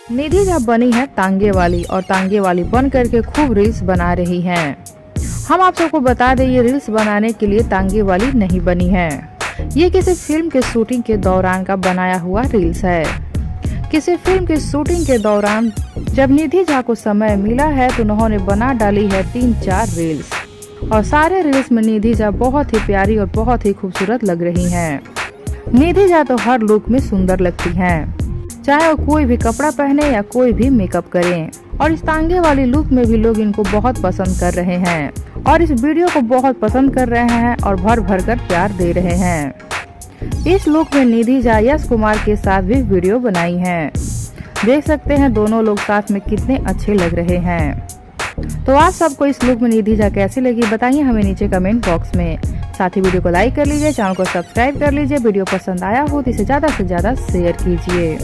निधि झा बनी है तांगे वाली और तांगे वाली बन करके खूब रील्स बना रही हैं। हम आप सबको बता दें ये रील्स बनाने के लिए तांगे वाली नहीं बनी है। ये किसी फिल्म के शूटिंग के दौरान का बनाया हुआ रील्स है। किसी फिल्म की शूटिंग के दौरान जब निधि झा को समय मिला है तो उन्होंने बना डाली है 3-4 रील्स और सारे रील्स में निधि झा बहुत ही प्यारी और बहुत ही खूबसूरत लग रही हैं। निधि झा तो हर लुक में सुंदर लगती हैं, चाहे वो कोई भी कपड़ा पहने या कोई भी मेकअप करें। और इस तांगे वाली लुक में भी लोग इनको बहुत पसंद कर रहे हैं और इस वीडियो को बहुत पसंद कर रहे हैं और भर भर कर प्यार दे रहे हैं। इस लुक में निधि झा यश कुमार के साथ भी वीडियो बनाई है। देख सकते हैं दोनों लोग साथ में कितने अच्छे लग रहे हैं। तो आप सबको इस लुक में निधि झा कैसी लगी बताइए हमें नीचे कमेंट बॉक्स में। साथ ही वीडियो को लाइक कर लीजिए, चैनल को सब्सक्राइब कर लीजिए। वीडियो पसंद आया हो तो इसे ज्यादा से ज्यादा शेयर कीजिए।